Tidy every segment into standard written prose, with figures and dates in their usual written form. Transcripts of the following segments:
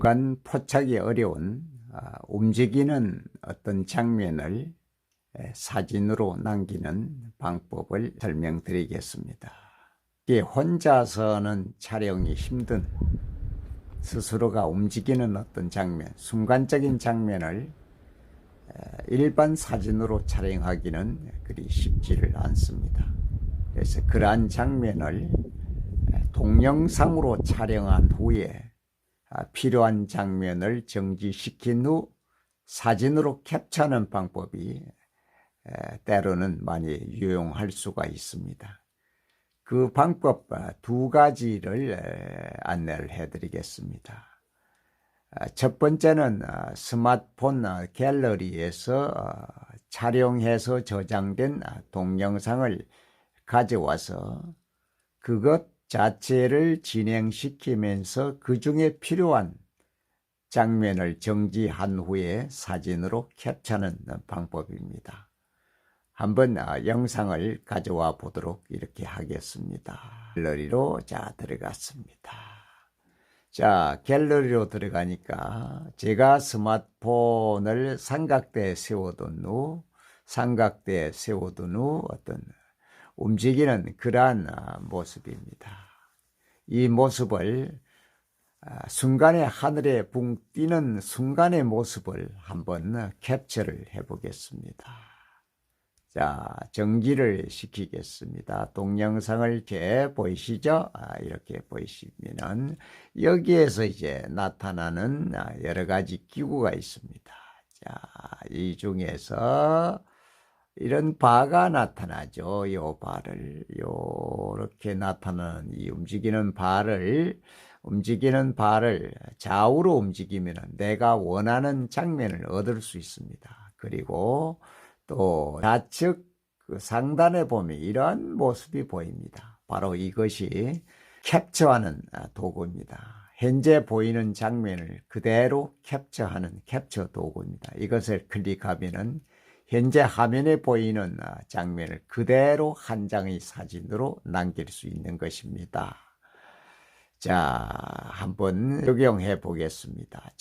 순간 포착이 어려운 움직이는 어떤 장면을 사진으로 남기는 방법을 설명드리겠습니다. 혼자서는 촬영이 힘든 스스로가 움직이는 어떤 장면, 순간적인 장면을 일반 사진으로 촬영하기는 그리 쉽지를 않습니다. 그래서 그러한 장면을 동영상으로 촬영한 후에 필요한 장면을 정지시킨 후 사진으로 캡처하는 방법이 때로는 많이 유용할 수가 있습니다. 그 방법 두 가지를 안내를 해드리겠습니다. 첫 번째는 스마트폰 갤러리에서 촬영해서 저장된 동영상을 가져와서 그것 자체를 진행시키면서 그 중에 필요한 장면을 정지한 후에 사진으로 캡처하는 방법입니다. 한번 영상을 가져와 보도록 이렇게 하겠습니다. 갤러리로 들어갔습니다. 갤러리로 들어가니까 제가 스마트폰을 삼각대에 세워둔 후 어떤 움직이는 그러한 모습입니다. 이 모습을 순간에 하늘에 붕 뛰는 순간의 모습을 한번 캡처를 해 보겠습니다. 정지를 시키겠습니다. 동영상을 이렇게 보이시죠? 이렇게 보이시면은 여기에서 이제 나타나는 여러 가지 기구가 있습니다. 이 중에서 이런 바가 나타나죠. 요 바를 요렇게 나타나는 이 움직이는 바를 좌우로 움직이면 내가 원하는 장면을 얻을 수 있습니다. 그리고 또 좌측 상단에 보면 이러한 모습이 보입니다. 바로 이것이 캡처하는 도구입니다. 현재 보이는 장면을 그대로 캡처하는 캡처 도구입니다. 이것을 클릭하면은 현재 화면에 보이는 장면을 그대로 한 장의 사진으로 남길 수 있는 것입니다. 한번 적용해 보겠습니다.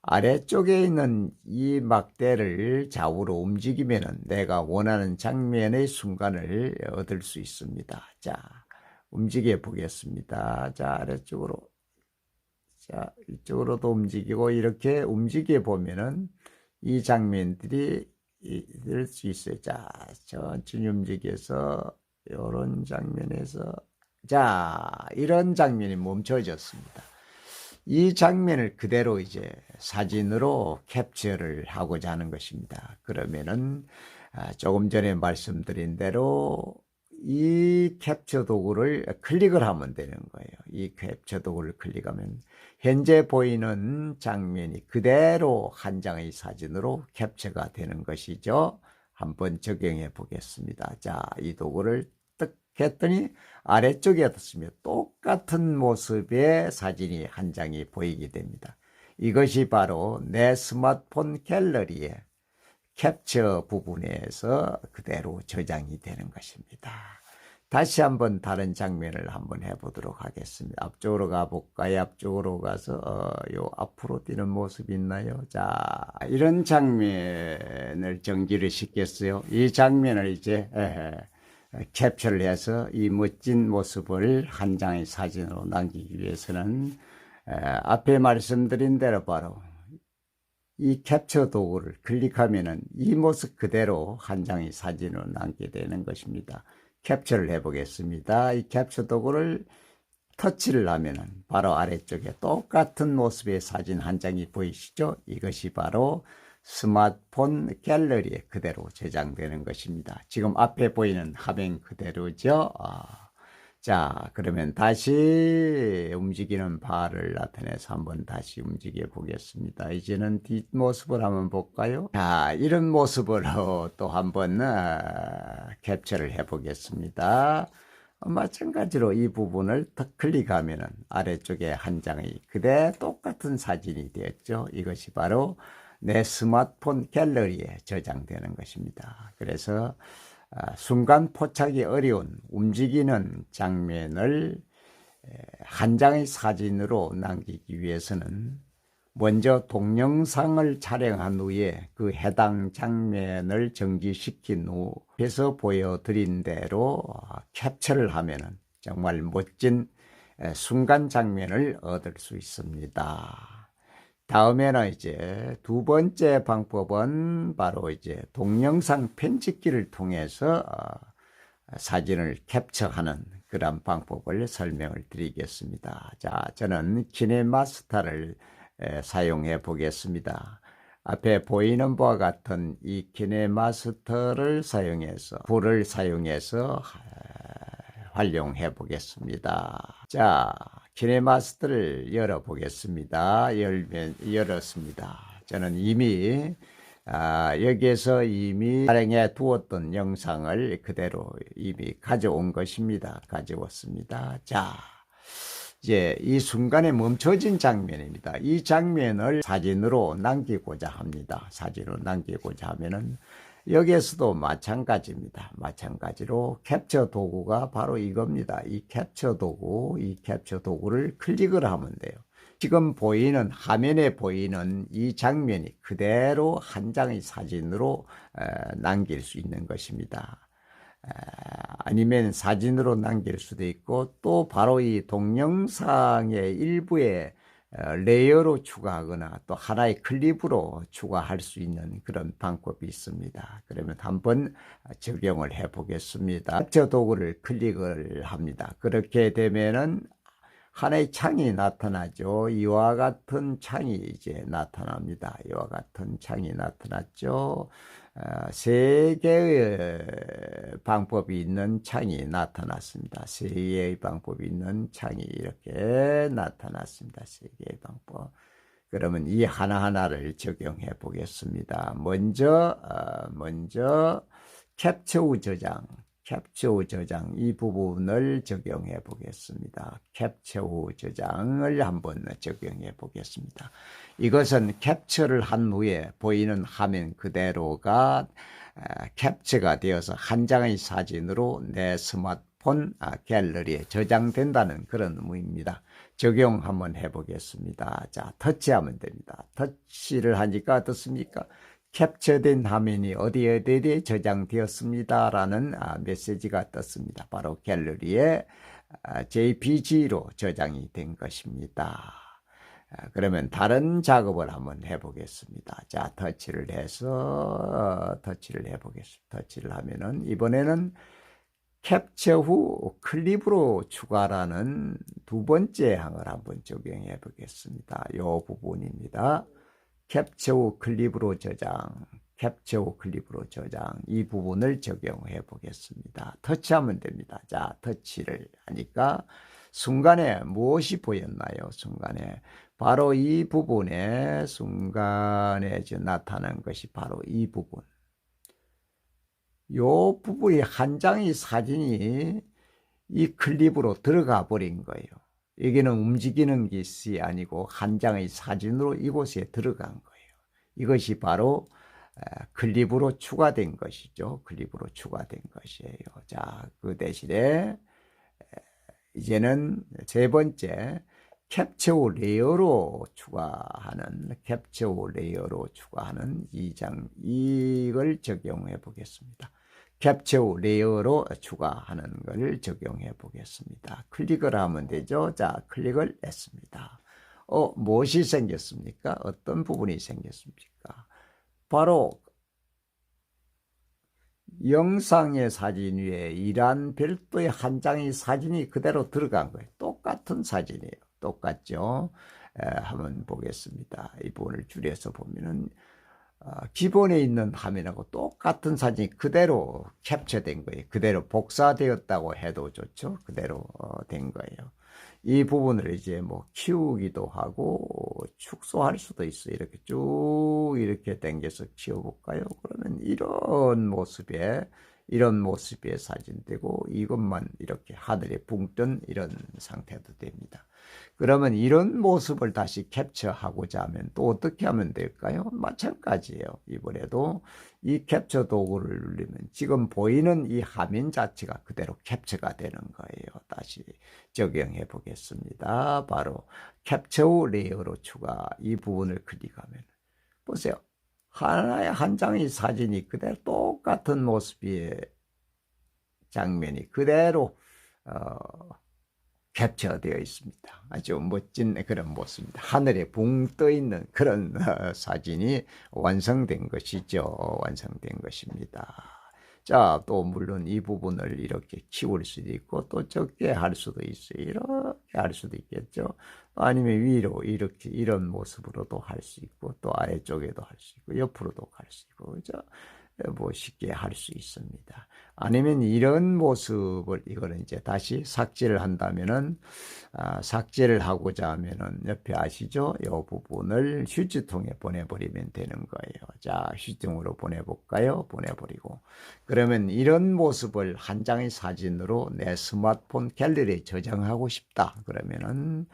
아래쪽에 있는 이 막대를 좌우로 움직이면 내가 원하는 장면의 순간을 얻을 수 있습니다. 움직여 보겠습니다. 아래쪽으로. 이쪽으로도 움직이고 이렇게 움직여 보면은 이 장면들이 될 수 있어요. 천천히 움직여서 이런 장면에서 이런 장면이 멈춰졌습니다. 이 장면을 그대로 이제 사진으로 캡처를 하고자 하는 것입니다. 그러면은 조금 전에 말씀드린 대로 이 캡처 도구를 클릭을 하면 되는 거예요. 이 캡처 도구를 클릭하면 현재 보이는 장면이 그대로 한 장의 사진으로 캡처가 되는 것이죠. 한번 적용해 보겠습니다. 이 도구를 딱 했더니 아래쪽에 어떻습니까? 똑같은 모습의 사진이 한 장이 보이게 됩니다. 이것이 바로 내 스마트폰 갤러리에 캡처 부분에서 그대로 저장이 되는 것입니다. 다시 한번 다른 장면을 한번 해보도록 하겠습니다. 앞쪽으로 가볼까요? 앞쪽으로 가서 요 앞으로 뛰는 모습이 있나요? 이런 장면을 정지를 시켰어요. 이 장면을 이제 캡처를 해서 이 멋진 모습을 한 장의 사진으로 남기기 위해서는 앞에 말씀드린 대로 바로 이 캡처 도구를 클릭하면은 이 모습 그대로 한 장의 사진으로 남게 되는 것입니다. 캡처를 해 보겠습니다. 이 캡처 도구를 터치를 하면은 바로 아래쪽에 똑같은 모습의 사진 한 장이 보이시죠? 이것이 바로 스마트폰 갤러리에 그대로 저장되는 것입니다. 지금 앞에 보이는 화면 그대로죠. 그러면 다시 움직이는 바를 나타내서 한번 다시 움직여 보겠습니다. 이제는 뒷모습을 한번 볼까요? 이런 모습으로 또 한번 캡처를 해 보겠습니다. 마찬가지로 이 부분을 더 클릭하면 아래쪽에 한 장의 그대 똑같은 사진이 되었죠. 이것이 바로 내 스마트폰 갤러리에 저장되는 것입니다. 그래서 순간 포착이 어려운 움직이는 장면을 한 장의 사진으로 남기기 위해서는 먼저 동영상을 촬영한 후에 그 해당 장면을 정지시킨 후 해서 보여드린 대로 캡처를 하면은 정말 멋진 순간 장면을 얻을 수 있습니다. 다음에는 이제 두 번째 방법은 바로 이제 동영상 편집기를 통해서 사진을 캡처하는 그런 방법을 설명을 드리겠습니다. 자, 저는 키네마스터를 사용해 보겠습니다. 앞에 보이는 바와 같은 이 키네마스터를 사용해서 불을 사용해서 활용해 보겠습니다. 자, 키네마스터를 열어 보겠습니다. 열었습니다. 저는 이미 여기에서 이미 촬영해 두었던 영상을 그대로 이미 가져온 것입니다. 가져왔습니다. 자, 이제 이 순간에 멈춰진 장면입니다. 이 장면을 사진으로 남기고자 합니다. 사진으로 남기고자 하면은 여기에서도 마찬가지입니다. 마찬가지로 캡처 도구가 바로 이겁니다. 이 캡처 도구를 클릭을 하면 돼요. 지금 보이는 화면에 보이는 이 장면이 그대로 한 장의 사진으로 남길 수 있는 것입니다. 아니면 사진으로 남길 수도 있고 또 바로 이 동영상의 일부에 레이어로 추가하거나 또 하나의 클립으로 추가할 수 있는 그런 방법이 있습니다. 그러면 한번 적용을 해 보겠습니다. 캡처 도구를 클릭을 합니다. 그렇게 되면은 하나의 창이 나타나죠. 이와 같은 창이 이제 나타납니다. 이와 같은 창이 나타났죠. 세 개의 방법이 있는 창이 나타났습니다. 세 개의 방법이 있는 창이 이렇게 나타났습니다. 세 개의 방법. 그러면 이 하나하나를 적용해 보겠습니다. 먼저 캡처 후 저장 이 부분을 적용해 보겠습니다. 캡처 후 저장을 한번 적용해 보겠습니다. 이것은 캡처를 한 후에 보이는 화면 그대로가 캡처가 되어서 한 장의 사진으로 내 스마트폰 갤러리에 저장된다는 그런 의미입니다. 적용 한번 해 보겠습니다. 자, 터치하면 됩니다. 터치를 하니까 어떻습니까? 캡처된 화면이 어디에 저장되었습니다 라는 메시지가 떴습니다. 바로 갤러리에 JPG로 저장이 된 것입니다. 그러면 다른 작업을 한번 해보겠습니다. 자, 터치를 해서 터치를 해보겠습니다. 터치를 하면은 이번에는 캡처 후 클립으로 추가라는 두 번째 항을 한번 적용해 보겠습니다. 이 부분입니다. 캡처 후 클립으로 저장, 캡처 후 클립으로 저장, 이 부분을 적용해 보겠습니다. 터치하면 됩니다. 자, 터치를 하니까 순간에 무엇이 보였나요? 순간에 바로 이 부분에 순간에 나타난 것이 바로 이 부분. 이 부분이 한 장의 사진이 이 클립으로 들어가 버린 거예요. 여기는 움직이는 것이 아니고 한 장의 사진으로 이곳에 들어간 거예요. 이것이 바로 클립으로 추가된 것이죠. 클립으로 추가된 것이에요. 자, 그 대신에 이제는 세 번째 캡처 후 레이어로 추가하는 이걸 적용해 보겠습니다. 캡처 후 레이어로 추가하는 것을 적용해 보겠습니다. 클릭을 하면 되죠. 자, 클릭을 했습니다. 무엇이 생겼습니까? 어떤 부분이 생겼습니까? 바로 영상의 사진 위에 이러한 별도의 한 장의 사진이 그대로 들어간 거예요. 똑같은 사진이에요. 똑같죠? 한번 보겠습니다. 이 부분을 줄여서 보면은 기본에 있는 화면하고 똑같은 사진이 그대로 캡처된 거예요. 그대로 복사되었다고 해도 좋죠. 그대로 된 거예요. 이 부분을 이제 뭐 키우기도 하고 축소할 수도 있어요. 이렇게 쭉 이렇게 당겨서 키워볼까요? 그러면 이런 모습의 이런 모습의 사진되고 이것만 이렇게 하늘에 붕 뜬 이런 상태도 됩니다. 그러면 이런 모습을 다시 캡처하고자 하면 또 어떻게 하면 될까요? 마찬가지예요. 이번에도 이 캡처 도구를 누르면 지금 보이는 이 화면 자체가 그대로 캡처가 되는 거예요. 다시 적용해 보겠습니다. 바로 캡처 후 레이어로 추가 이 부분을 클릭하면 보세요. 하나의 한 장의 사진이 그대로 똑같은 모습의 장면이 그대로 캡처되어 있습니다. 아주 멋진 그런 모습입니다. 하늘에 붕 떠 있는 그런 사진이 완성된 것이죠. 완성된 것입니다. 자, 또 물론 이 부분을 이렇게 키울 수도 있고 또 적게 할 수도 있어요. 이렇게 할 수도 있겠죠. 아니면 위로 이렇게 이런 모습으로도 할 수 있고 또 아래쪽에도 할 수 있고 옆으로도 갈 수 있고 그죠? 뭐 쉽게 할 수 있습니다. 아니면 이런 모습을 이거는 이제 다시 삭제를 한다면은 삭제를 하고자 하면은 옆에 아시죠? 이 부분을 휴지통에 보내버리면 되는 거예요. 자, 휴지통으로 보내볼까요? 보내버리고 그러면 이런 모습을 한 장의 사진으로 내 스마트폰 갤러리에 저장하고 싶다. 그러면은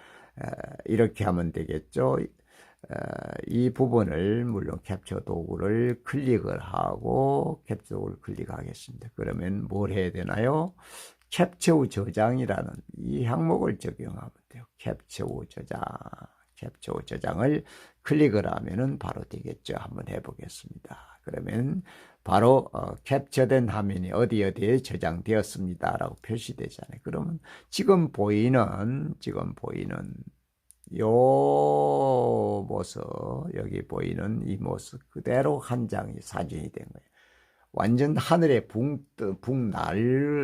이렇게 하면 되겠죠. 이 부분을 물론 캡처 도구를 클릭을 하고 캡처 도구를 클릭하겠습니다. 그러면 뭘 해야 되나요? 캡처 후 저장이라는 이 항목을 적용하면 돼요. 캡처 후 저장, 캡처 후 저장을 클릭을 하면은 바로 되겠죠. 한번 해보겠습니다. 그러면 바로 캡처된 화면이 어디에 저장되었습니다 라고 표시되잖아요. 그러면 지금 보이는 요 모습, 여기 보이는 이 모습 그대로 한 장의 사진이 된 거예요. 완전 하늘에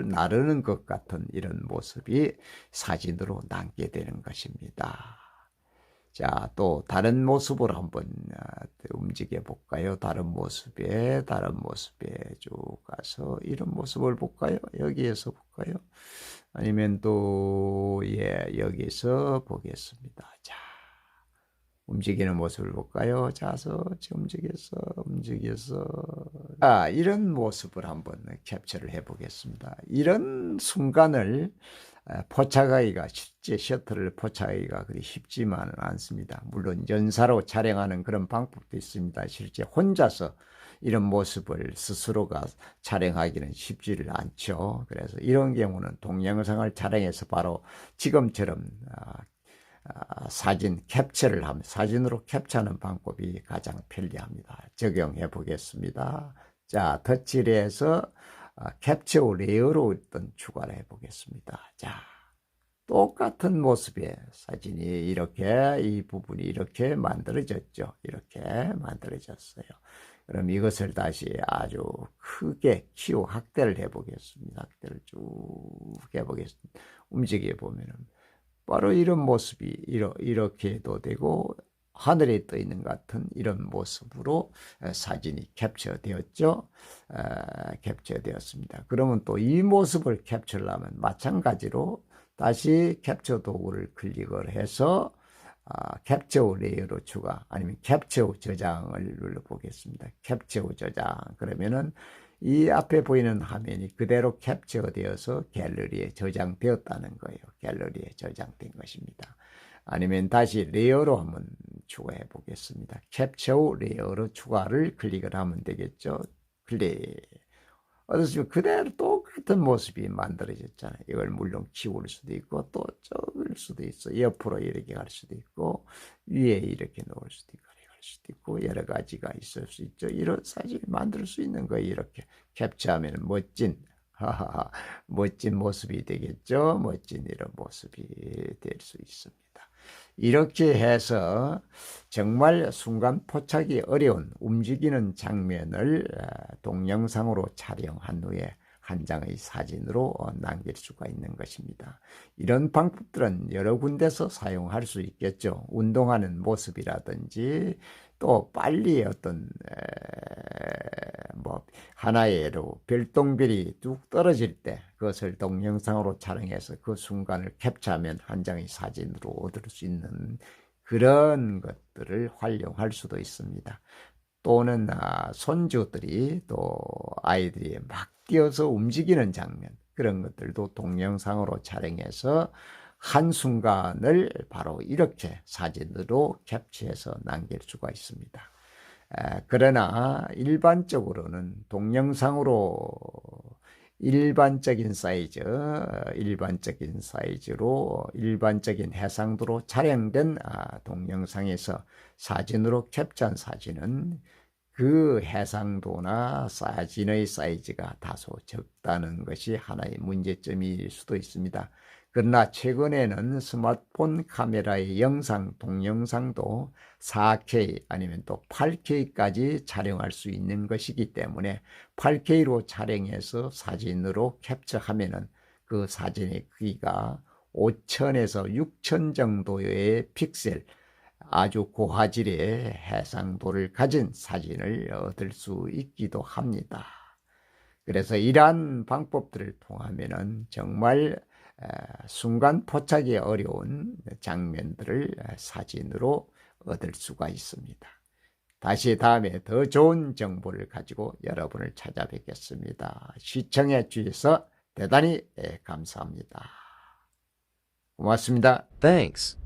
나르는 것 같은 이런 모습이 사진으로 남게 되는 것입니다. 자, 또 다른 모습으로 한번 움직여 볼까요? 다른 모습에 쭉 가서 이런 모습을 볼까요? 여기에서 볼까요? 아니면 또 여기서 보겠습니다. 자, 움직이는 모습을 볼까요? 자서 움직여서 자, 이런 모습을 한번 캡처를 해 보겠습니다. 이런 순간을 포착하기가 실제 셔터를 포착하기가 그리 쉽지만은 않습니다. 물론 연사로 촬영하는 그런 방법도 있습니다. 실제 혼자서 이런 모습을 스스로가 촬영하기는 쉽지를 않죠. 그래서 이런 경우는 동영상을 촬영해서 바로 지금처럼 사진 캡처를 하면 사진으로 캡처하는 방법이 가장 편리합니다. 적용해 보겠습니다. 자, 터치를 해서 캡처 후 레이어로 일단 추가를 해 보겠습니다. 자, 똑같은 모습의 사진이 이렇게 이 부분이 이렇게 만들어졌죠. 이렇게 만들어졌어요. 그럼 이것을 다시 아주 크게 확대를 해 보겠습니다. 확대를 쭉 해보겠습니다. 움직여 보면은 바로 이런 모습이 이렇게도 되고 하늘에 떠 있는 것 같은 이런 모습으로 사진이 캡처되었죠. 캡처되었습니다. 그러면 또 이 모습을 캡처를 하면 마찬가지로 다시 캡처 도구를 클릭을 해서 캡처 후 레이어로 추가 아니면 캡처 후 저장을 눌러보겠습니다. 캡처 후 저장 그러면은 이 앞에 보이는 화면이 그대로 캡처되어서 갤러리에 저장되었다는 거예요. 갤러리에 저장된 것입니다. 아니면 다시 레이어로 한번 추가해 보겠습니다. 캡처 후 레이어로 추가를 클릭을 하면 되겠죠. 클릭. 어떻습니까? 그대로 똑같은 모습이 만들어졌잖아요. 이걸 물론 키울 수도 있고 또 적을 수도 있어. 옆으로 이렇게 갈 수도 있고 위에 이렇게 놓을 수도 있고 갈 수도 있고 여러 가지가 있을 수 있죠. 이런 사진을 만들 수 있는 거예요. 이렇게 캡처하면 멋진 모습이 되겠죠. 멋진 이런 모습이 될 수 있습니다. 이렇게 해서 정말 순간 포착이 어려운 움직이는 장면을 동영상으로 촬영한 후에 한 장의 사진으로 남길 수가 있는 것입니다. 이런 방법들은 여러 군데서 사용할 수 있겠죠. 운동하는 모습이라든지 또 빨리 어떤 하나의로 별똥별이 뚝 떨어질 때 그것을 동영상으로 촬영해서 그 순간을 캡처하면 한 장의 사진으로 얻을 수 있는 그런 것들을 활용할 수도 있습니다. 또는 손주들이 또 아이들이 막 뛰어서 움직이는 장면, 그런 것들도 동영상으로 촬영해서 한순간을 바로 이렇게 사진으로 캡처해서 남길 수가 있습니다. 그러나 일반적으로는 동영상으로 일반적인 사이즈로 일반적인 해상도로 촬영된 동영상에서 사진으로 캡처한 사진은 그 해상도나 사진의 사이즈가 다소 적다는 것이 하나의 문제점일 수도 있습니다. 그러나 최근에는 스마트폰 카메라의 영상, 동영상도 4K 아니면 또 8K까지 촬영할 수 있는 것이기 때문에 8K로 촬영해서 사진으로 캡처하면은 그 사진의 크기가 5000에서 6000 정도의 픽셀, 아주 고화질의 해상도를 가진 사진을 얻을 수 있기도 합니다. 그래서 이러한 방법들을 통하면은 정말 순간 포착이 어려운 장면들을 사진으로 얻을 수가 있습니다. 다시 다음에 더 좋은 정보를 가지고 여러분을 찾아뵙겠습니다. 시청해 주셔서 대단히 감사합니다. 고맙습니다. Thanks.